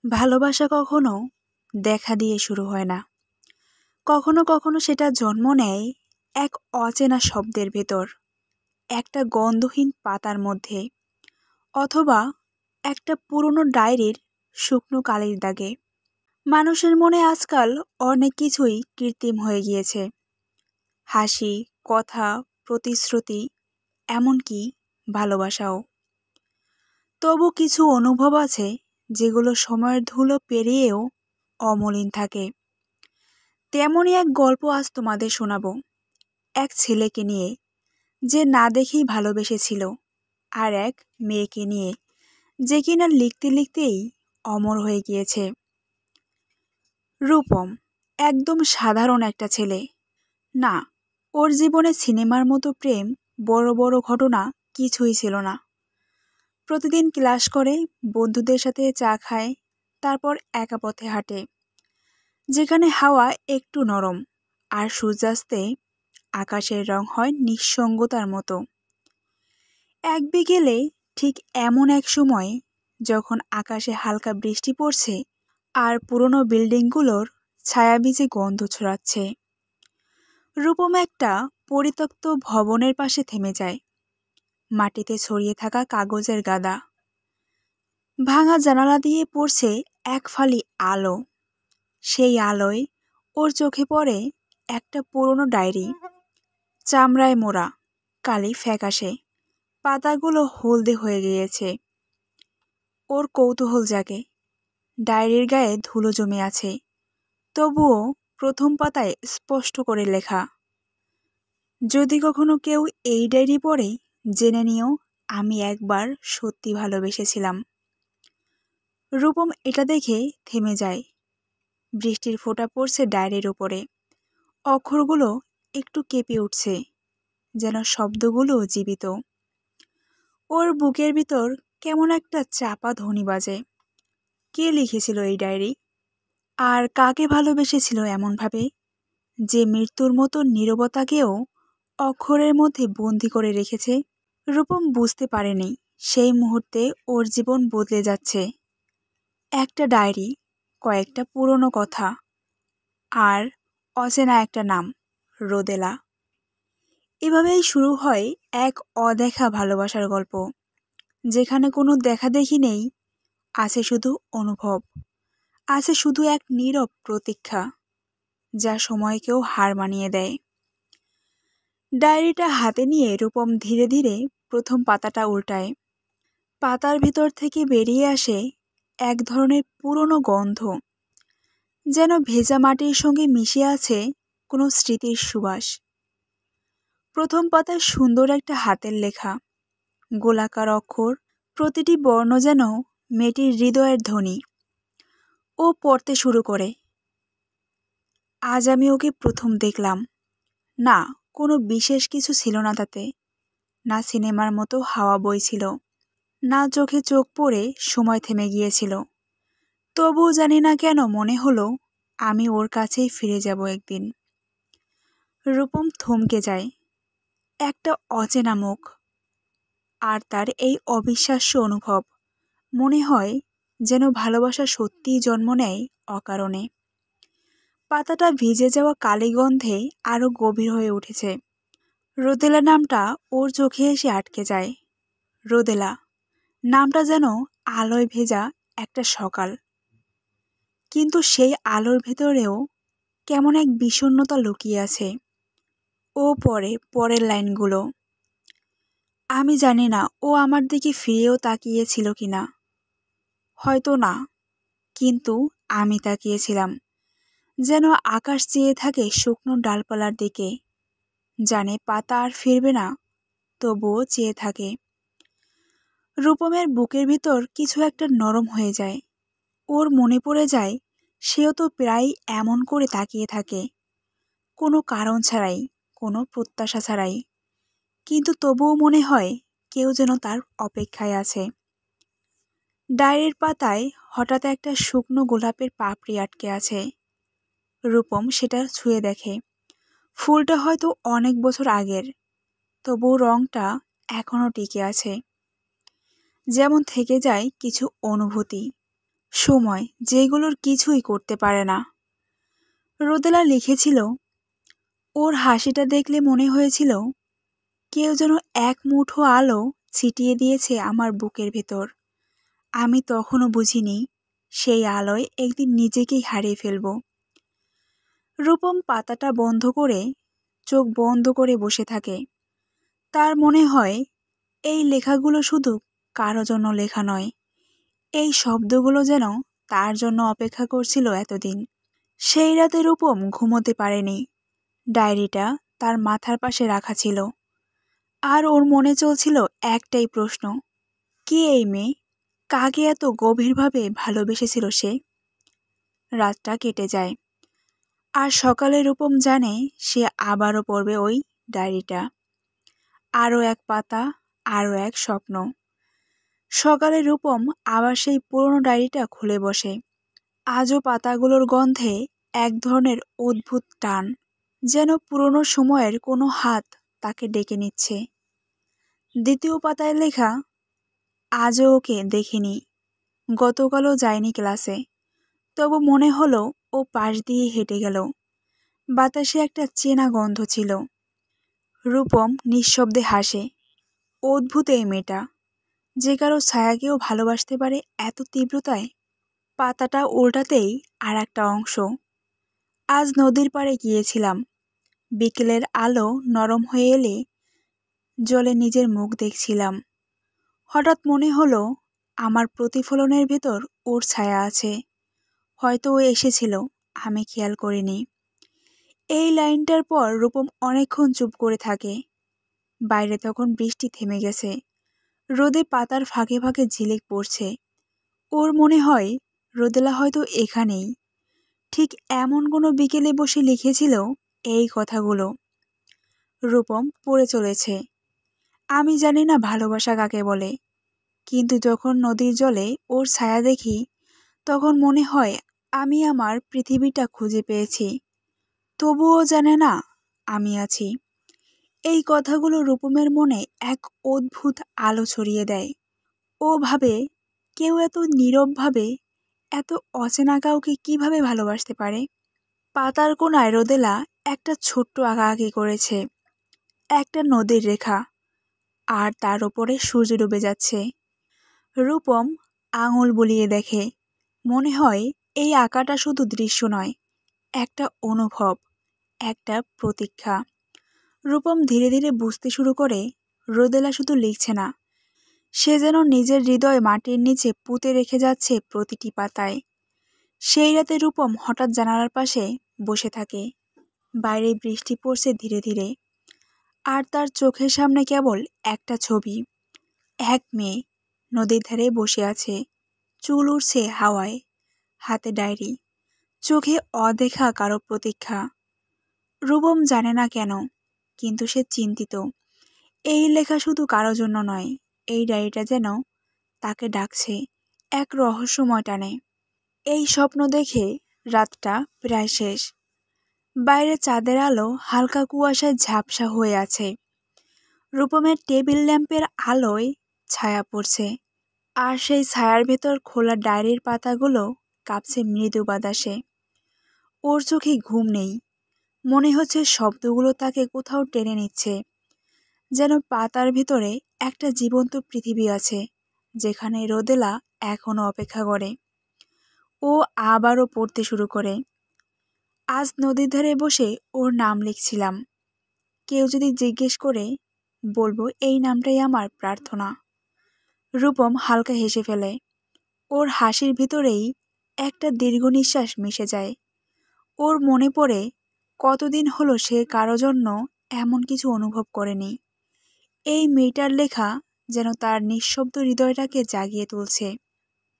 ভালোবাসা কখনো দেখা দিয়ে শুরু হয় না। কখনো কখনো সেটা জন্ম নেয় এক অচেনা শব্দের ভেতর, একটা গন্ধহীন পাতার মধ্যে, অথবা একটা পুরনো ডায়েরির শুকনো কালির দাগে। মানুষের মনে আজকাল অনেক কিছুই কৃত্রিম হয়ে গিয়েছে। হাসি, কথা, প্রতিশ্রুতি, এমনকি ভালোবাসাও। তবু কিছু অনুভব আছে যেগুলো সময়ের ধুলো পেরিয়েও অমলিন থাকে। তেমনই এক গল্প আজ তোমাদের শোনাবো। এক ছেলেকে নিয়ে, যে না দেখেই ভালোবেসেছিল, আর এক মেয়েকে নিয়ে, যে কিনা লিখতে লিখতেই অমর হয়ে গিয়েছে। রূপম একদম সাধারণ একটা ছেলে না। ওর জীবনে সিনেমার মতো প্রেম, বড় বড় ঘটনা কিছুই ছিল না। প্রতিদিন ক্লাস করে, বন্ধুদের সাথে চা খায়, তারপর একা পথে হাঁটে, যেখানে হাওয়া একটু নরম আর সূর্যাস্তে আকাশের রং হয় নিঃসঙ্গতার মতো। এক বিকেলে, ঠিক এমন এক সময় যখন আকাশে হালকা বৃষ্টি পড়ছে আর পুরনো বিল্ডিংগুলোর ছায়াবীজে গন্ধ ছড়াচ্ছে, রূপম একটা পরিত্যক্ত ভবনের পাশে থেমে যায়। মাটিতে ছড়িয়ে থাকা কাগজের গাদা, ভাঙা জানালা দিয়ে পড়ছে এক ফালি আলো। সেই আলোয় ওর চোখে পড়ে একটা পুরনো ডায়েরি, চামড়ায় মোড়া, কালি ফ্যাকাশে, পাতাগুলো হলদে হয়ে গিয়েছে। ওর কৌতূহল জাগে। ডায়েরির গায়ে ধুলো জমে আছে, তবুও প্রথম পাতায় স্পষ্ট করে লেখা, যদি কখনো কেউ এই ডায়েরি পড়ে, জেনে নিও আমি একবার সত্যি ভালোবেসেছিলাম। রূপম এটা দেখে থেমে যায়। বৃষ্টির ফোঁটা পড়ছে ডায়েরির উপরে, অক্ষরগুলো একটু কেঁপে উঠছে, যেন শব্দগুলো জীবিত। ওর বুকের ভিতর কেমন একটা চাপা ধ্বনি বাজে। কে লিখেছিল এই ডায়েরি? আর কাকে ভালোবেসেছিল এমনভাবে, যে মৃত্যুর মতো নীরবতাকেও অক্ষরের মধ্যে বন্দি করে রেখেছে? রূপম বুঝতে পারেনি সেই মুহূর্তে ওর জীবন বদলে যাচ্ছে। একটা ডায়েরি, কয়েকটা পুরনো কথা, আর অচেনা একটা নাম, রোদেলা। এভাবেই শুরু হয় এক অদেখা ভালোবাসার গল্প, যেখানে কোনো দেখাদেখি নেই, আছে শুধু অনুভব, আছে শুধু এক নীরব প্রতীক্ষা, যা সময়কেও হার মানিয়ে দেয়। ডায়েরিটা হাতে নিয়ে রূপম ধীরে ধীরে প্রথম পাতাটা উল্টায়। পাতার ভিতর থেকে বেরিয়ে আসে এক ধরনের পুরনো গন্ধ, যেন ভেজা মাটির সঙ্গে মিশে আছে কোনো স্মৃতির সুবাস। প্রথম পাতায় সুন্দর একটা হাতের লেখা, গোলাকার অক্ষর, প্রতিটি বর্ণ যেন মেয়েটির হৃদয়ের ধ্বনি। ও পড়তে শুরু করে, আজ আমি ওকে প্রথম দেখলাম। না, কোনো বিশেষ কিছু ছিল না তাতে। না সিনেমার মতো হাওয়া বইছিল, না চোখে চোখ পড়ে সময় থেমে গিয়েছিল। তবুও জানি না কেন মনে হলো আমি ওর কাছেই ফিরে যাব একদিন। রূপম থমকে যায়। একটা অচেনা মুখ, আর তার এই অবিশ্বাস্য অনুভব। মনে হয় যেন ভালোবাসা সত্যিই জন্ম নেয় অকারণে। পাতাটা ভিজে যাওয়া কালি গন্ধে আরো গভীর হয়ে উঠেছে। রোদেলা নামটা ওর চোখে এসে আটকে যায়। রোদেলা নামটা যেন আলোয় ভেজা একটা সকাল, কিন্তু সেই আলোর ভেতরেও কেমন এক বিষণ্ণতা লুকিয়ে আছে। ও পড়ে পরের লাইনগুলো, আমি জানি না ও আমার দিকে ফিরেও তাকিয়েছিল কিনা, হয়তো না, কিন্তু আমি তাকিয়েছিলাম, যেন আকাশ চেয়ে থাকে শুকনো ডালপালার দিকে, জানে পাতা আর ফিরবে না, তবুও চেয়ে থাকে। রূপমের বুকের ভিতর কিছু একটা নরম হয়ে যায়। ওর মনে পড়ে যায় সেও তো প্রায় এমন করে তাকিয়ে থাকে, কোনো কারণ ছাড়াই, কোনো প্রত্যাশা ছাড়াই, কিন্তু তবুও মনে হয় কেউ যেন তার অপেক্ষায় আছে। ডায়েরির পাতায় হঠাৎ একটা শুকনো গোলাপের পাপড়ি আটকে আছে। রূপম সেটা ছুঁয়ে দেখে। ফুলটা হয়তো অনেক বছর আগের, তবুও রংটা এখনো টিকে আছে। যেমন থেকে যায় কিছু অনুভূতি, সময় যেগুলোর কিছুই করতে পারে না। রোদেলা লিখেছিল, ওর হাসিটা দেখলে মনে হয়েছিল কেউ যেন এক মুঠো আলো ছিটিয়ে দিয়েছে আমার বুকের ভেতর। আমি তখনও বুঝিনি সেই আলোয় একদিন নিজেকেই হারিয়ে ফেলব। রূপম পাতাটা বন্ধ করে চোখ বন্ধ করে বসে থাকে। তার মনে হয় এই লেখাগুলো শুধু কারো জন্য লেখা নয়, এই শব্দগুলো যেন তার জন্য অপেক্ষা করছিল এতদিন। সেই রাতে রূপম ঘুমোতে পারেনি। ডায়েরিটা তার মাথার পাশে রাখা ছিল, আর ওর মনে চলছিল একটাই প্রশ্ন, কে এই মেয়ে? কাকে এত গভীরভাবে ভালোবেসেছিল সে? রাতটা কেটে যায়, আর সকালে রূপম জানে সে আবারও পড়বে ওই ডায়েরিটা। আরও এক পাতা, আরও এক স্বপ্ন। সকালে রূপম আবার সেই পুরনো ডায়েরিটা খুলে বসে। আজও পাতাগুলোর গন্ধে এক ধরনের অদ্ভুত টান, যেন পুরনো সময়ের কোনো হাত তাকে ডেকে নিচ্ছে। দ্বিতীয় পাতায় লেখা, আজও ওকে দেখিনি, গতকালও যায়নি ক্লাসে, তবু মনে হলো ও পাশ দিয়ে হেঁটে গেল। বাতাসে একটা চেনা গন্ধ ছিল। রূপম নিঃশব্দে হাসে। অদ্ভুত এই মেয়েটা, যে কারো ছায়াকেও ভালোবাসতে পারে এত তীব্রতায়। পাতাটা উল্টাতেই আর একটা অংশ। আজ নদীর পাড়ে গিয়েছিলাম। বিকেলের আলো নরম হয়ে এলে জলে নিজের মুখ দেখছিলাম। হঠাৎ মনে হলো আমার প্রতিফলনের ভেতর ওর ছায়া আছে। হয়তো ও এসেছিল, আমি খেয়াল করিনি। এই লাইনটার পর রূপম অনেকক্ষণ চুপ করে থাকে। বাইরে তখন বৃষ্টি থেমে গেছে। রোদে পাতার ফাঁকে ফাঁকে ঝিলিক পড়ছে। ওর মনে হয় রোদেলা হয়তো এখানেই, ঠিক এমন কোনো বিকেলে বসে লিখেছিল এই কথাগুলো। রূপম পড়ে চলেছে, আমি জানি না ভালোবাসা কাকে বলে, কিন্তু যখন নদীর জলে ওর ছায়া দেখি তখন মনে হয় আমি আমার পৃথিবীটা খুঁজে পেয়েছি। তবুও জানে না আমি আছি। এই কথাগুলো রূপমের মনে এক অদ্ভুত আলো ছড়িয়ে দেয়। ও ভাবে, কেউ এত নীরবভাবে এত অচেনা কাউকে কিভাবে ভালোবাসতে পারে। পাতার কোণায় রোদেলা একটা ছোট্ট আঁকাআঁকি করেছে, একটা নদীর রেখা, আর তার ওপরে সূর্য ডুবে যাচ্ছে। রূপম আঙুল বুলিয়ে দেখে। মনে হয় এই আঁকাটা শুধু দৃশ্য নয়, একটা অনুভব, একটা প্রতীক্ষা। রূপম ধীরে ধীরে বুঝতে শুরু করে রোদেলা শুধু লিখছে না, সে যেন নিজের হৃদয় মাটির নিচে পুঁতে রেখে যাচ্ছে প্রতিটি পাতায়। সেই রাতে রূপম হঠাৎ জানালার পাশে বসে থাকে। বাইরে বৃষ্টি পড়ছে ধীরে ধীরে, আর তার চোখের সামনে কেবল একটা ছবি, এক মেয়ে নদীর ধারে বসে আছে, চুল উড়ছে হাওয়ায়, হাতে ডায়েরি, চোখে অদেখা কারো প্রতীক্ষা। রূপম জানে না কেন, কিন্তু সে চিন্তিত। এই লেখা শুধু কারো জন্য নয়, এই ডায়েরিটা যেন তাকে ডাকছে এক রহস্যময় টানে। এই স্বপ্ন দেখে রাতটা প্রায় শেষ। বাইরে চাঁদের আলো হালকা কুয়াশায় ঝাপসা হয়ে আছে। রূপমের টেবিল ল্যাম্পের আলোয় ছায়া পড়ছে, আর সেই ছায়ার ভেতর খোলা ডায়েরির পাতাগুলো কাঁপছে মৃদু বাতাসে। ওর চোখে ঘুম নেই। মনে হচ্ছে শব্দগুলো তাকে কোথাও টেনে নিচ্ছে, যেন পাতার ভেতরে একটা জীবন্ত পৃথিবী আছে, যেখানে রোদেলা এখনো অপেক্ষা করে। ও আবারও পড়তে শুরু করে। আজ নদীর ধারে বসে ওর নাম লিখছিলাম। কেউ যদি জিজ্ঞেস করে, বলবো এই নামটাই আমার প্রার্থনা। রূপম হালকা হেসে ফেলে। ওর হাসির ভিতরেই একটা দীর্ঘ নিঃশ্বাস মিশে যায়। ওর মনে পড়ে কতদিন হলো সে কারো জন্য এমন কিছু অনুভব করেনি। এই মেয়েটার লেখা যেন তার নিঃশব্দ হৃদয়টাকে জাগিয়ে তুলছে।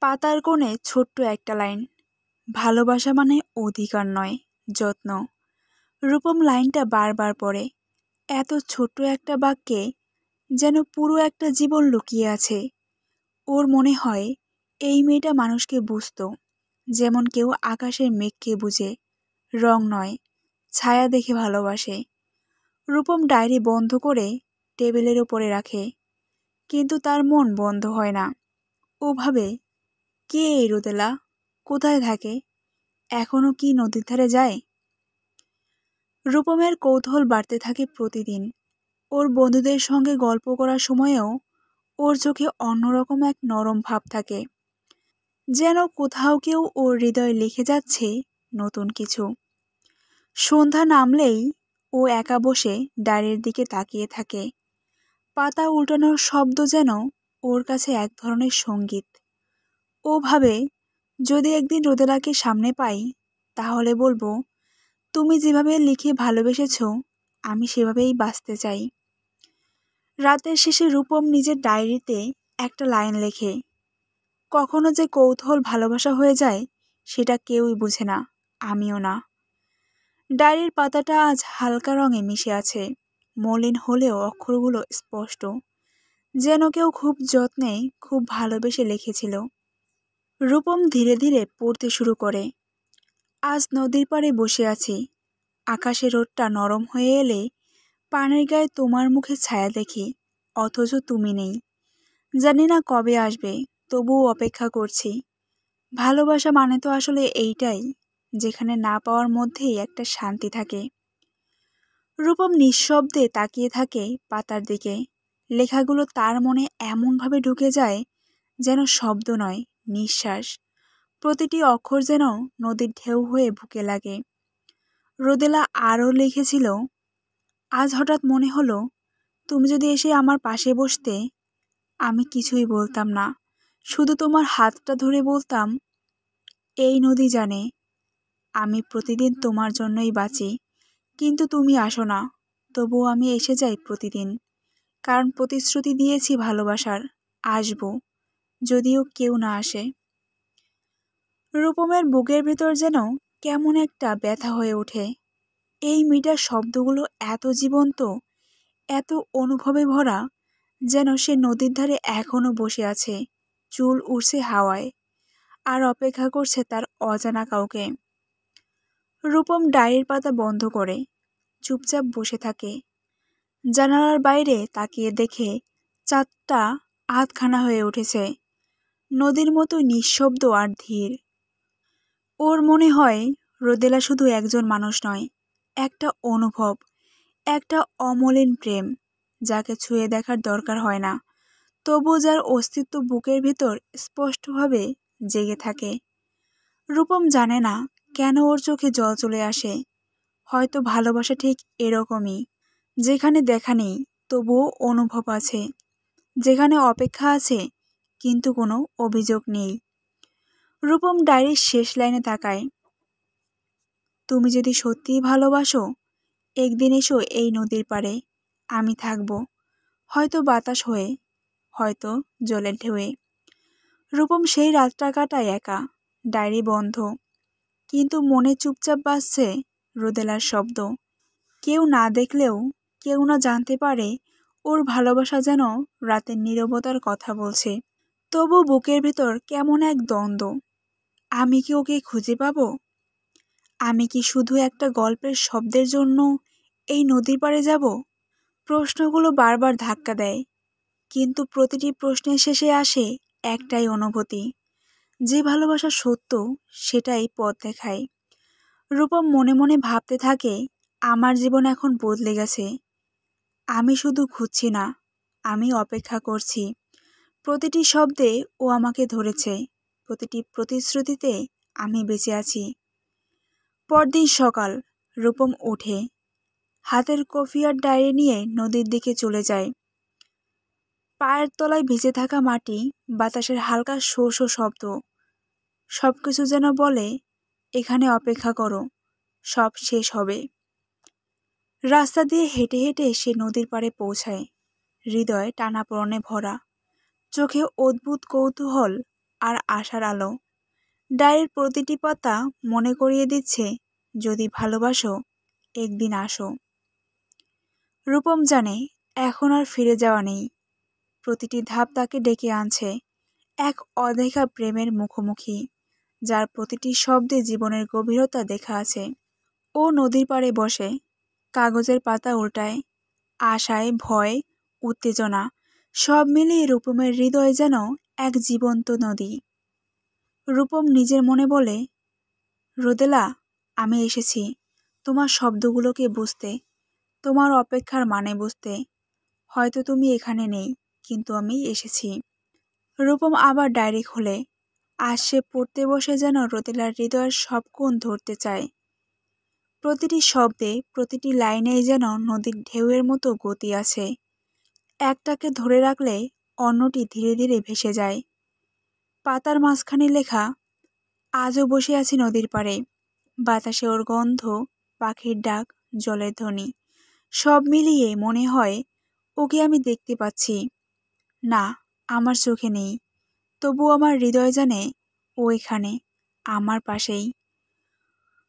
পাতার কোণে ছোট্ট একটা লাইন, ভালোবাসা মানে অধিকার নয়, যত্ন। রূপম লাইনটা বারবার পড়ে। এত ছোট্ট একটা বাক্যে যেন পুরো একটা জীবন লুকিয়ে আছে। ওর মনে হয় এই মেয়েটা মানুষকে বুঝতো, যেমন কেউ আকাশের মেঘকে বুঝে, রং নয়, ছায়া দেখে ভালোবাসে। রূপম ডায়েরি বন্ধ করে টেবিলের ওপরে রাখে, কিন্তু তার মন বন্ধ হয় না। ও ভাবে, কে এই রোদেলা? কোথায় থাকে? এখনো কি নদীর ধারে যায়? রূপমের কৌতূহল বাড়তে থাকে প্রতিদিন। ওর বন্ধুদের সঙ্গে গল্প করার সময়েও ওর চোখে অন্যরকম এক নরম ভাব থাকে, যেন কোথাও কেউ ওর হৃদয়ে লিখে যাচ্ছে নতুন কিছু। সন্ধ্যা নামলেই ও একা বসে ডায়েরির দিকে তাকিয়ে থাকে। পাতা উল্টানোর শব্দ যেন ওর কাছে এক ধরনের সঙ্গীত। ও ভাবে, যদি একদিন রোদেলাকে সামনে পাই তাহলে বলবো, তুমি যেভাবে লিখে ভালোবেসেছ আমি সেভাবেই বাঁচতে চাই। রাতের শেষে রূপম নিজের ডায়েরিতে একটা লাইন লেখে, কখনো যে কৌতূহল ভালোবাসা হয়ে যায় সেটা কেউই বুঝে না, আমিও না। ডায়েরির পাতাটা আজ হালকা রঙে মিশে আছে, মলিন হলেও অক্ষরগুলো স্পষ্ট, যেন কেউ খুব যত্নে খুব ভালোবেসে লিখেছিল। রূপম ধীরে ধীরে পড়তে শুরু করে। আজ নদীর পাড়ে বসে আছি, আকাশে রোদটা নরম হয়ে এলে পানির গায়ে তোমার মুখে ছায়া দেখি, অথচ তুমি নেই। জানি না কবে আসবে, তবুও অপেক্ষা করছি। ভালোবাসা মানে তো আসলে এইটাই, যেখানে না পাওয়ার মধ্যেই একটা শান্তি থাকে। রূপম নিঃশব্দে তাকিয়ে থাকে পাতার দিকে। লেখাগুলো তার মনে এমনভাবে ঢুকে যায় যেন শব্দ নয়, নিঃশ্বাস। প্রতিটি অক্ষর যেন নদীর ঢেউ হয়ে বুকে লাগে। রোদেলা আরও লিখেছিল, আজ হঠাৎ মনে হলো তুমি যদি এসে আমার পাশে বসতে, আমি কিছুই বলতাম না, শুধু তোমার হাতটা ধরে বলতাম, এই নদী জানে আমি প্রতিদিন তোমার জন্যই বাঁচি। কিন্তু তুমি আসো না, তবুও আমি এসে যাই প্রতিদিন, কারণ প্রতিশ্রুতি দিয়েছি ভালোবাসার, আসবো, যদিও কেউ না আসে। রূপমের বুকের ভেতর যেন কেমন একটা ব্যথা হয়ে ওঠে। এই মেয়েটার শব্দগুলো এত জীবন্ত, এত অনুভবে ভরা, যেন সে নদীর ধারে এখনো বসে আছে, চুল উড়ছে হাওয়ায়, আর অপেক্ষা করছে তার অজানা কাউকে। রূপম ডায়েরির পাতা বন্ধ করে চুপচাপ বসে থাকে। জানালার বাইরে তাকিয়ে দেখে চাঁদটা আধখানা হয়ে উঠেছে, নদীর মতো নিঃশব্দ আর ধীর। ওর মনে হয় রোদেলা শুধু একজন মানুষ নয়, একটা অনুভব, একটা অমলিন প্রেম, যাকে ছুঁয়ে দেখার দরকার হয় না, তবু যার অস্তিত্ব বুকের ভিতর স্পষ্টভাবে জেগে থাকে। রূপম জানে না কেন ওর চোখে জল চলে আসে। হয়তো ভালোবাসা ঠিক এরকমই, যেখানে দেখা নেই তবুও অনুভব আছে, যেখানে অপেক্ষা আছে কিন্তু কোনো অভিযোগ নেই। রূপম ডায়েরির শেষ লাইনে তাকায়, তুমি যদি সত্যিই ভালোবাসো, একদিন এসো এই নদীর পাড়ে, আমি থাকব, হয়তো বাতাস হয়ে, হয়তো জলের ঢেউয়ে। রূপম সেই রাতটা কাটায় একা, ডায়েরি বন্ধ, কিন্তু মনে চুপচাপ বাজছে রোদেলার শব্দ। কেউ না দেখলেও, কেউ না জানতে পারে ওর ভালোবাসা যেন রাতের নীরবতার কথা বলছে। তবু বুকের ভিতর কেমন এক দ্বন্দ্ব। আমি কি ওকে খুঁজে পাবো? আমি কি শুধু একটা গল্পের শব্দের জন্য এই নদীর পাড়ে যাব? প্রশ্নগুলো বারবার ধাক্কা দেয়, কিন্তু প্রতিটি প্রশ্নের শেষে আসে একটাই অনুভূতি, যে ভালোবাসা সত্য সেটাই পথ দেখায়। রূপম মনে মনে ভাবতে থাকে, আমার জীবন এখন বদলে গেছে। আমি শুধু খুঁজছি না, আমি অপেক্ষা করছি। প্রতিটি শব্দে ও আমাকে ধরেছে, প্রতিটি প্রতিশ্রুতিতে আমি বেঁচে আছি। পরদিন সকাল, রূপম ওঠে, হাতের কফি আর ডায়েরি নিয়ে নদীর দিকে চলে যায়। পায়ের তলায় ভিজে থাকা মাটি, বাতাসের হালকা শো শো শব্দ, সবকিছু যেন বলে, এখানে অপেক্ষা করো, সব শেষ হবে। রাস্তা দিয়ে হেঁটে হেঁটে সে নদীর পাড়ে পৌঁছায়, হৃদয় টানাপোড়েনে ভরা, চোখে অদ্ভুত কৌতূহল আর আশার আলো। ডায়েরির প্রতিটি পাতা মনে করিয়ে দিচ্ছে, যদি ভালোবাসো, একদিন আসো। রূপম জানে এখন আর ফিরে যাওয়া নেই। প্রতিটি ধাপ তাকে ডেকে আনছে এক অদেখা প্রেমের মুখোমুখি, যার প্রতিটি শব্দে জীবনের গভীরতা দেখা আছে। ও নদীর পাড়ে বসে, কাগজের পাতা উল্টায়, আশায়, ভয়, উত্তেজনা, সব মিলিয়ে রূপমের হৃদয় যেন এক জীবন্ত নদী। রূপম নিজের মনে বলে, রোদেলা, আমি এসেছি তোমার শব্দগুলোকে বুঝতে, তোমার অপেক্ষার মানে বুঝতে। হয়তো তুমি এখানে নেই, কিন্তু আমি এসেছি। রূপম আবার ডায়েরি খোলে। আজ সে পড়তে বসে যেন রোদেলার হৃদয়ের সব কোণ ধরতে চায়। প্রতিটি শব্দে, প্রতিটি লাইনেই যেন নদীর ঢেউয়ের মতো গতি আছে। একটাকে ধরে রাখলে অন্যটি ধীরে ধীরে ভেসে যায়। পাতার মাঝখানে লেখা, আজও বসে আছি নদীর পাড়ে, বাতাসে ওর গন্ধ, পাখির ডাক, জলের ধ্বনি, সব মিলিয়ে মনে হয় ওকে আমি দেখতে পাচ্ছি। না, আমার চোখে নেই, তবু আমার হৃদয় জানে ও এখানে, আমার পাশেই।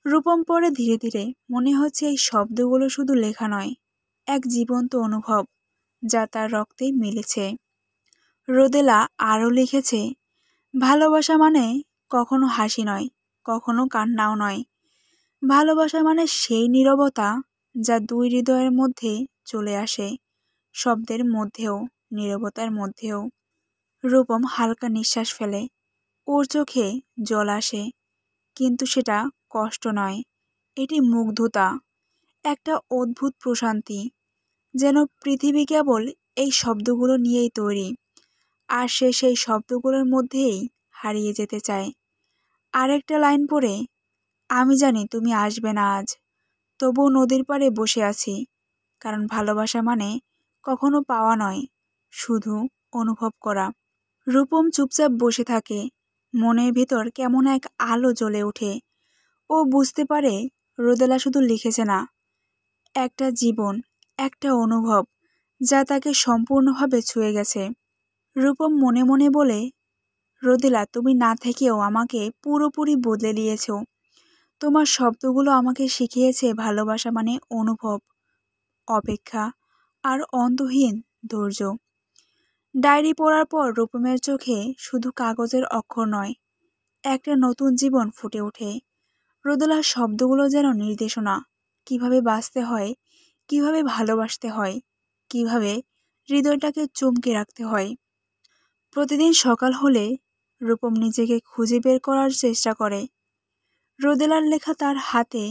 রূপম পড়ে ধীরে ধীরে, মনে হচ্ছে এই শব্দগুলো শুধু লেখা নয়, এক জীবন্ত অনুভব যা তার রক্তে মিলেছে। রোদেলা আরও লিখেছে, ভালোবাসা মানে কখনো হাসি নয়, কখনো কান্নাও নয়। ভালোবাসা মানে সেই নীরবতা যা দুই হৃদয়ের মধ্যে চলে আসে, শব্দের মধ্যেও, নীরবতার মধ্যেও। রূপম হালকা নিঃশ্বাস ফেলে। ওর চোখে জল আসে, কিন্তু সেটা কষ্ট নয়, এটি মুগ্ধতা, একটা অদ্ভুত প্রশান্তি, যেন পৃথিবী কেবল এই শব্দগুলো নিয়েই তৈরি, আর সে সেই শব্দগুলোর মধ্যেই হারিয়ে যেতে চায়। আরেকটা লাইন পড়ে, আমি জানি তুমি আসবে না আজ, তবুও নদীর পাড়ে বসে আছি, কারণ ভালোবাসা মানে কখনো পাওয়া নয়, শুধু অনুভব করা। রূপম চুপচাপ বসে থাকে। মনের ভিতর কেমন এক আলো জ্বলে ওঠে। ও বুঝতে পারে রোদেলা শুধু লিখেছে না, একটা জীবন, একটা অনুভব যা তাকে সম্পূর্ণভাবে ছুঁয়ে গেছে। রূপম মনে মনে বলে, রোদেলা, তুমি না থেকেও আমাকে পুরোপুরি বদলে দিয়েছ। তোমার শব্দগুলো আমাকে শিখিয়েছে ভালোবাসা মানে অনুভব, অপেক্ষা আর অন্তহীন ধৈর্য। ডায়েরি পড়ার পর রূপমের চোখে শুধু কাগজের অক্ষর নয়, একটা নতুন জীবন ফুটে ওঠে। রোদেলার শব্দগুলো যেন নির্দেশনা, কিভাবে বাঁচতে হয়, কিভাবে ভালোবাসতে হয়, কিভাবে হৃদয়টাকে চমকে রাখতে হয়। প্রতিদিন সকাল হলে রূপম নিজেকে খুঁজে বের করার চেষ্টা করে। রোদেলার লেখা তার হাতে,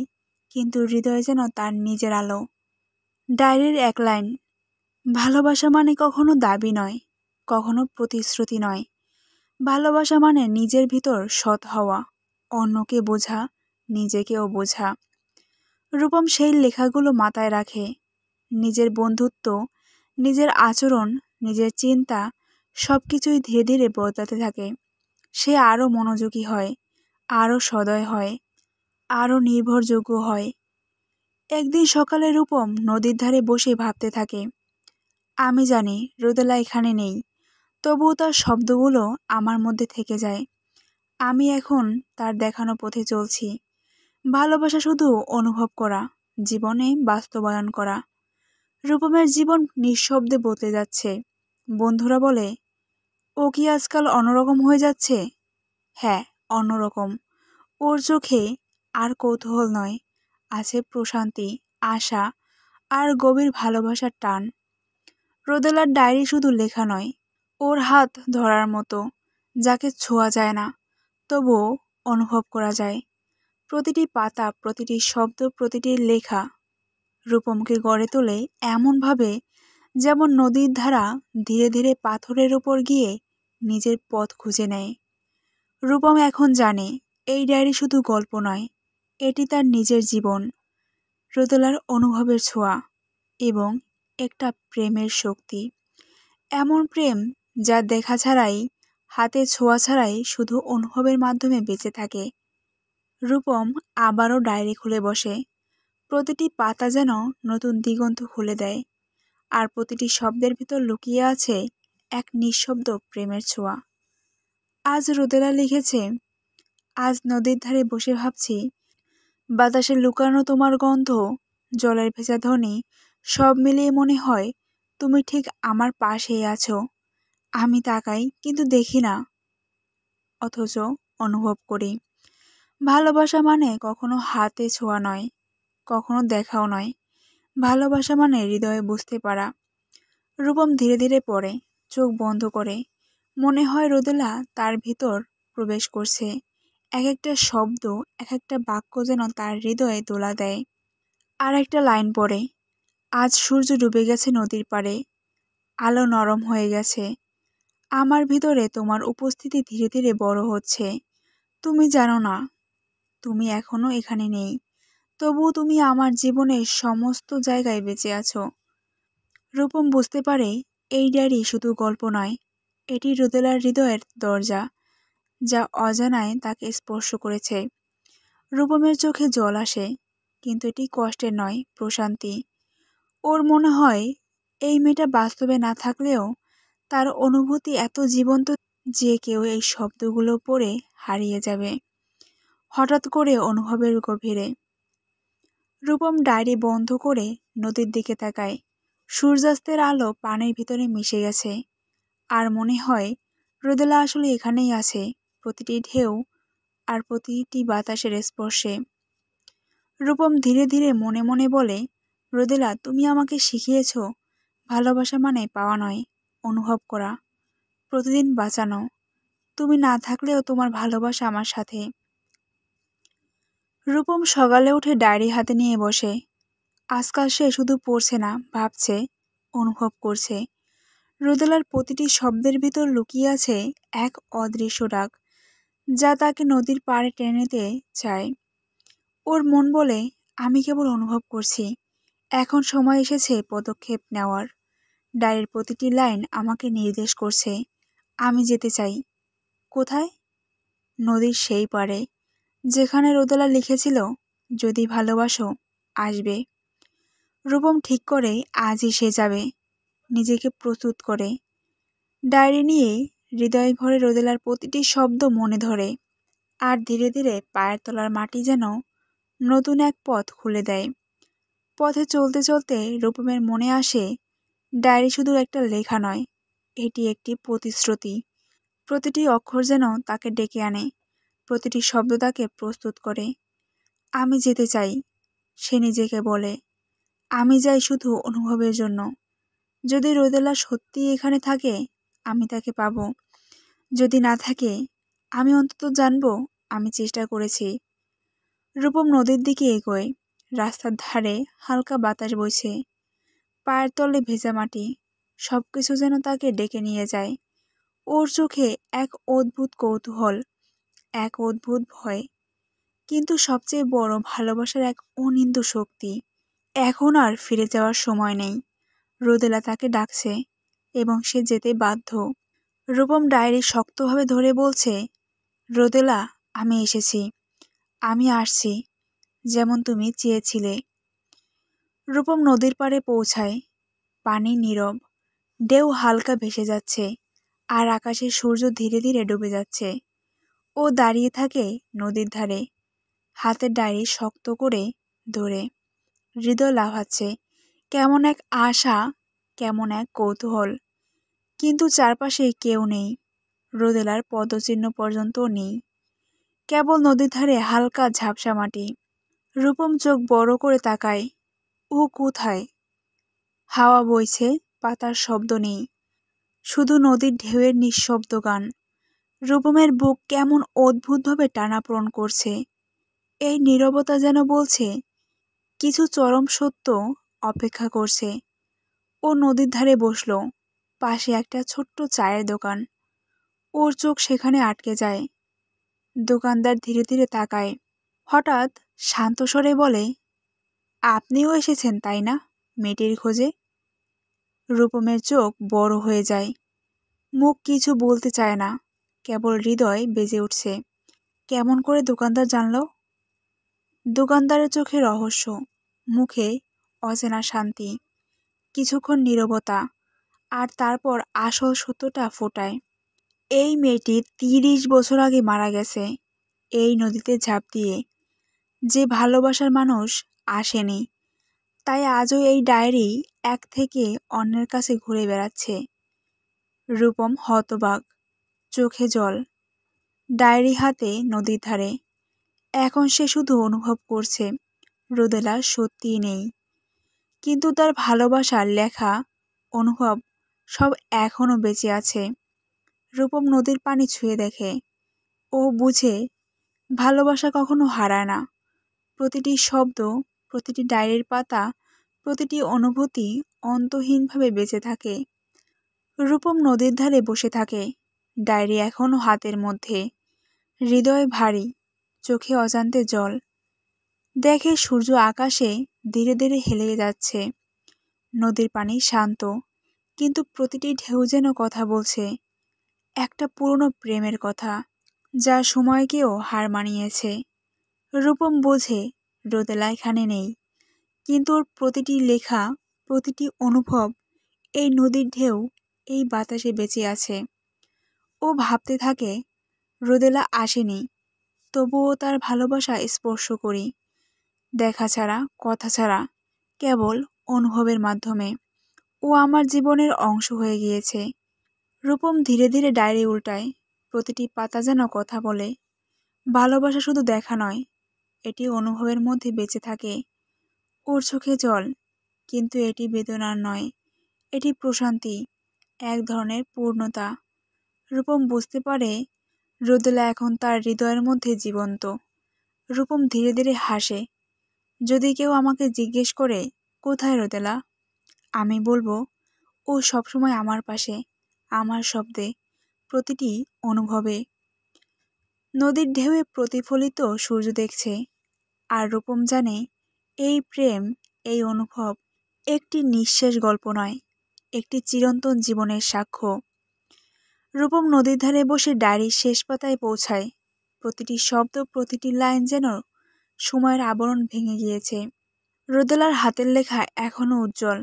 কিন্তু হৃদয় যেন তার নিজের আলো। ডায়েরির এক লাইন, ভালোবাসা মানে কখনো দাবি নয়, কখনো প্রতিশ্রুতি নয়। ভালোবাসা মানে নিজের ভিতর সৎ হওয়া, অন্যকে বোঝা, নিজেকেও বোঝা। রূপম সেই লেখাগুলো মাথায় রাখে। নিজের বন্ধুত্ব, নিজের আচরণ, নিজের চিন্তা সবকিছুই ধীরে ধীরে বদলাতে থাকে। সে আরও মনোযোগী হয়, আরও সদয় হয়, আরও নির্ভরযোগ্য হয়। একদিন সকালে রূপম নদীর ধারে বসে ভাবতে থাকে, আমি জানি রোদেলা এখানে নেই, তবুও তার শব্দগুলো আমার মধ্যে থেকে যায়। আমি এখন তার দেখানো পথে চলছি। ভালোবাসা শুধু অনুভব করা, জীবনে বাস্তবায়ন করা। রূপমের জীবন নিঃশব্দে বদলে যাচ্ছে। বন্ধুরা বলে, ও কি আজকাল অন্যরকম হয়ে যাচ্ছে? হ্যাঁ, অন্যরকম। ওর চোখে আর কৌতূহল নয়, আছে প্রশান্তি, আশা আর গভীর ভালোবাসার টান। রোদেলার ডায়েরি শুধু লেখা নয়, ওর হাত ধরার মতো, যাকে ছোঁয়া যায় না, তবুও অনুভব করা যায়। প্রতিটি পাতা, প্রতিটি শব্দ, প্রতিটি লেখা রূপমকে গড়ে তোলে এমনভাবে যেমন নদীর ধারা ধীরে ধীরে পাথরের ওপর গিয়ে নিজের পথ খুঁজে নেয়। রূপম এখন জানে এই ডায়েরি শুধু গল্প নয়, এটি তার নিজের জীবন, রোদেলার অনুভবের ছোঁয়া এবং একটা প্রেমের শক্তি। এমন প্রেম যা দেখা ছাড়াই, হাতে ছোঁয়া ছাড়াই শুধু অনুভবের মাধ্যমে বেঁচে থাকে। রূপম আবারও ডায়েরি খুলে বসে। প্রতিটি পাতা যেন নতুন দিগন্ত খুলে দেয়, আর প্রতিটি শব্দের ভিতর লুকিয়ে আছে এক নিঃশব্দ প্রেমের ছোঁয়া। আজ রোদেলা লিখেছে, আজ নদীর ধারে বসে ভাবছি, বাতাসে লুকানো তোমার গন্ধ, জলের ভেজা ধ্বনি, সব মিলিয়ে মনে হয় তুমি ঠিক আমার পাশেই আছো। আমি তাকাই কিন্তু দেখি না, অথচ অনুভব করি। ভালোবাসা মানে কখনো হাতে ছোঁয়া নয়, কখনো দেখাও নয়। ভালোবাসা মানে হৃদয়ে বুঝতে পারা। রূপম ধীরে ধীরে পড়ে, চোখ বন্ধ করে। মনে হয় রোদেলা তার ভিতর প্রবেশ করছে। এক একটা শব্দ, এক একটা বাক্য যেন তার হৃদয়ে দোলা দেয়। আর একটা লাইন পড়ে, আজ সূর্য ডুবে গেছে নদীর পাড়ে, আলো নরম হয়ে গেছে, আমার ভিতরে তোমার উপস্থিতি ধীরে ধীরে বড় হচ্ছে। তুমি জানো না, তুমি এখনো এখানে নেই, তবুও তুমি আমার জীবনের সমস্ত জায়গায় বেঁচে আছো। রূপম বুঝতে পারে এই ডায়েরি শুধু গল্প নয়, এটি রোদেলার হৃদয়ের দরজা, যা অজানায় তাকে স্পর্শ করেছে। রূপমের চোখে জল আসে, কিন্তু এটি কষ্টের নয়, প্রশান্তি। ওর মনে হয় এই মেয়েটা বাস্তবে না থাকলেও তার অনুভূতি এত জীবন্ত যে কেউ এই শব্দগুলো পড়ে হারিয়ে যাবে হঠাৎ করে অনুভবের গভীরে। রূপম ডায়েরি বন্ধ করে নদীর দিকে তাকায়। সূর্যাস্তের আলো পানির ভিতরে মিশে গেছে, আর মনে হয় রোদেলা আসলে এখানেই আছে, প্রতিটি ঢেউ আর প্রতিটি বাতাসের স্পর্শে। রূপম ধীরে ধীরে মনে মনে বলে, রোদেলা, তুমি আমাকে শিখিয়েছ ভালোবাসা মানে পাওয়া নয়, অনুভব করা, প্রতিদিন বাঁচানো। তুমি না থাকলেও তোমার ভালোবাসা আমার সাথে। রূপম সকালে উঠে ডায়েরি হাতে নিয়ে বসে। আজকাল সে শুধু পড়ছে না, ভাবছে, অনুভব করছে। রোদেলার প্রতিটি শব্দের ভিতর লুকিয়ে আছে এক অদৃশ্য ডাক, যা তাকে নদীর পাড়ে টেনে নিতে চায়। ওর মন বলে, আমি কেবল অনুভব করছি, এখন সময় এসেছে পদক্ষেপ নেওয়ার। ডায়েরির প্রতিটি লাইন আমাকে নির্দেশ করছে, আমি যেতে চাই। কোথায়? নদীর সেই পাড়ে, যেখানে রোদেলা লিখেছিল, যদি ভালোবাসো, আসবে। রূপম ঠিক করে আজই সে যাবে, নিজেকে প্রস্তুত করে। ডায়েরি নিয়ে হৃদয় ভরে রোদেলার প্রতিটি শব্দ মনে ধরে, আর ধীরে ধীরে পায়ের তলার মাটি যেন নতুন এক পথ খুলে দেয়। পথে চলতে চলতে রূপমের মনে আসে, ডায়েরি শুধু একটা লেখা নয়, এটি একটি প্রতিশ্রুতি। প্রতিটি অক্ষর যেন তাকে ডেকে আনে, প্রতিটি শব্দ তাকে প্রস্তুত করে। আমি যেতে চাই, সে নিজেকে বলে। আমি যাই শুধু অনুভবের জন্য। যদি রোদেলা সত্যি এখানে থাকে, আমি তাকে পাবো। যদি না থাকে, আমি অন্তত জানবো আমি চেষ্টা করেছি। রূপম নদীর দিকে এগোয়। রাস্তার ধারে হালকা বাতাস বইছে, পায়ের তলে ভেজা মাটি, সবকিছু যেন তাকে ডেকে নিয়ে যায়। ওর চোখে এক অদ্ভুত কৌতূহল, এক অদ্ভুত ভয়, কিন্তু সবচেয়ে বড় ভালোবাসার এক অনিন্দ্য শক্তি। এখন আর ফিরে যাওয়ার সময় নেই। রোদেলা তাকে ডাকছে, এবং সে যেতে বাধ্য। রূপম ডায়েরি শক্তভাবে ধরে বলছে, রোদেলা, আমি এসেছি, আমি আসছি, যেমন তুমি চেয়েছিলে। রূপম নদীর পাড়ে পৌঁছায়। পানি নীরব, ঢেউ হালকা ভেসে যাচ্ছে, আর আকাশে সূর্য ধীরে ধীরে ডুবে যাচ্ছে। ও দাঁড়িয়ে থাকে নদীর ধারে, হাতের ডায়েরি শক্ত করে ধরে। হৃদয় লাফাচ্ছে, কেমন এক আশা, কেমন এক কৌতূহল। কিন্তু চারপাশে কেউ নেই, রোদেলার পদচিহ্ন পর্যন্ত নেই, কেবল নদীর ধারে হালকা ঝাপসা মাটি। রূপম চোখ বড় করে তাকায়। ও কোথায়? হাওয়া বইছে, পাতার শব্দ নেই, শুধু নদীর ঢেউয়ের নিঃশব্দ গান। রূপমের বুক কেমন অদ্ভুতভাবে টানাপোড়েন করছে। এই নীরবতা যেন বলছে, কিছু চরম সত্য অপেক্ষা করছে। ও নদীর ধারে বসল, পাশে একটা ছোট্ট চায়ের দোকান। ওর চোখ সেখানে আটকে যায়। দোকানদার ধীরে ধীরে তাকায়, হঠাৎ শান্ত স্বরে বলে, আপনিও এসেছেন তাই না, মেয়েটির খোঁজে? রূপমের চোখ বড় হয়ে যায়, মুখ কিছু বলতে চায় না, কেবল হৃদয় বেজে উঠছে। কেমন করে দোকানদার জানল? দোকানদারের চোখে রহস্য, মুখে অচেনা শান্তি, কিছুক্ষণ নীরবতা, আর তারপর আসল সত্যটা ফোটায়। এই মেয়েটি ৩০ বছর আগে মারা গেছে, এই নদীতে ঝাঁপ দিয়ে। যে ভালোবাসার মানুষ আসেনি, তাই আজও এই ডায়েরি এক থেকে অন্যের কাছে ঘুরে বেড়াচ্ছে। রূপম হতবাক, চোখে জল, ডায়েরি হাতে নদীর ধারে। এখন সে শুধু অনুভব করছে, রোদেলা সত্যিই নেই, কিন্তু তার ভালোবাসার লেখা, অনুভব সব এখনো বেঁচে আছে। রূপম নদীর পানি ছুঁয়ে দেখে, ও বুঝে ভালোবাসা কখনো হারায় না। প্রতিটি শব্দ, প্রতিটি ডায়েরির পাতা, প্রতিটি অনুভূতি অন্তহীনভাবে বেঁচে থাকে। রূপম নদীর ধারে বসে থাকে, ডায়েরি এখনো হাতের মধ্যে, হৃদয় ভারী, চোখে অজান্তে জল। দেখে সূর্য আকাশে ধীরে ধীরে হেলে যাচ্ছে। নদীর পানি শান্ত, কিন্তু প্রতিটি ঢেউ যেন কথা বলছে, একটা পুরনো প্রেমের কথা, যা সময়কেও হার মানিয়েছে। রূপম বোঝে রোদেলা এখানে নেই, কিন্তু ওর প্রতিটি লেখা, প্রতিটি অনুভব এই নদীর ঢেউ, এই বাতাসে বেঁচে আছে। ও ভাবতে থাকে, রোদেলা আসেনি, তবুও তার ভালোবাসা স্পর্শ করি, দেখা ছাড়া, কথা ছাড়া, কেবল অনুভবের মাধ্যমে। ও আমার জীবনের অংশ হয়ে গিয়েছে। রূপম ধীরে ধীরে ডায়েরি উল্টায়, প্রতিটি পাতা যেন কথা বলে। ভালোবাসা শুধু দেখা নয়, এটি অনুভবের মধ্যে বেঁচে থাকে। ওর চোখে জল, কিন্তু এটি বেদনার নয়, এটি প্রশান্তি, এক ধরনের পূর্ণতা। রূপম বুঝতে পারে রোদেলা এখন তার হৃদয়ের মধ্যে জীবন্ত। রূপম ধীরে ধীরে হাসে। যদি কেউ আমাকে জিজ্ঞেস করে, কোথায় রোদেলা, আমি বলবো, ও সবসময় আমার পাশে, আমার শব্দে, প্রতিটি অনুভবে। নদীর ঢেউয়ে প্রতিফলিত সূর্য দেখছে, আর রূপম জানে এই প্রেম, এই অনুভব একটি নিঃশেষ গল্প নয়, একটি চিরন্তন জীবনের সাক্ষ্য। রূপম নদীর ধারে বসে ডায়েরির শেষ পাতায় পৌঁছায়। প্রতিটি শব্দ, প্রতিটি লাইন যেন সময়ের আবরণ ভেঙে গিয়েছে। রোদেলার হাতের লেখা এখনো উজ্জ্বল,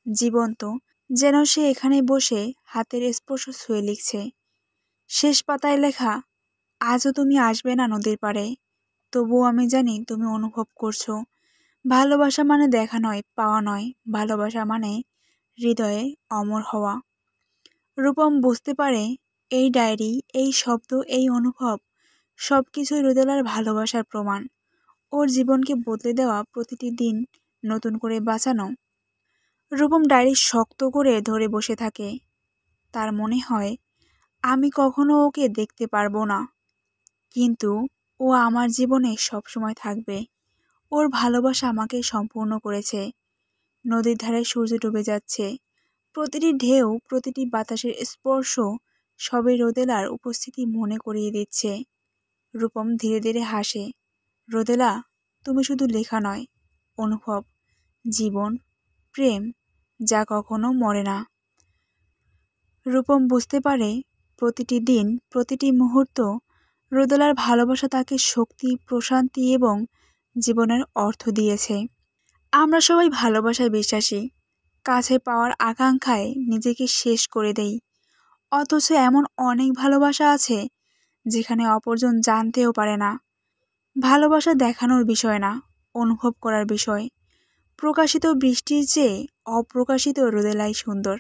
জীবন্ত, যেন সে এখানে বসে হাতের স্পর্শ ছুঁয়ে লিখছে। শেষ পাতায় লেখা, আজও তুমি আসবে না নদীর পাড়ে, তবুও আমি জানি তুমি অনুভব করছো। ভালোবাসা মানে দেখা নয়, পাওয়া নয়, ভালোবাসা মানে হৃদয়ে অমর হওয়া। রূপম বুঝতে পারে এই ডায়েরি, এই শব্দ, এই অনুভব সবকিছুই রোদেলার ভালোবাসার প্রমাণ। ওর জীবনকে বদলে দেওয়া, প্রতিটি দিন নতুন করে বাঁচানো। রূপম ডায়েরি শক্ত করে ধরে বসে থাকে। তার মনে হয়, আমি কখনো ওকে দেখতে পারবো না, কিন্তু ও আমার জীবনে সবসময় থাকবে। ওর ভালোবাসা আমাকে সম্পূর্ণ করেছে। নদীর ধারে সূর্য ডুবে যাচ্ছে, প্রতিটি ঢেউ, প্রতিটি বাতাসের স্পর্শ সবই রোদেলার উপস্থিতি মনে করিয়ে দিচ্ছে। রূপম ধীরে ধীরে হাসে। রোদেলা, তুমি শুধু লেখা নয়, অনুভব, জীবন, প্রেম, যা কখনো মরে না। রূপম বুঝতে পারে প্রতিটি দিন, প্রতিটি মুহূর্ত রোদেলার ভালোবাসা তাকে শক্তি, প্রশান্তি এবং জীবনের অর্থ দিয়েছে। আমরা সবাই ভালোবাসায় বিশ্বাসী, কাছে পাওয়ার আকাঙ্ক্ষায় নিজেকে শেষ করে দেই। অথচ এমন অনেক ভালোবাসা আছে যেখানে অপরজন জানতেও পারে না। ভালোবাসা দেখানোর বিষয় না, অনুভব করার বিষয়। প্রকাশিত বৃষ্টির চেয়ে অপ্রকাশিত রোদেলাই সুন্দর।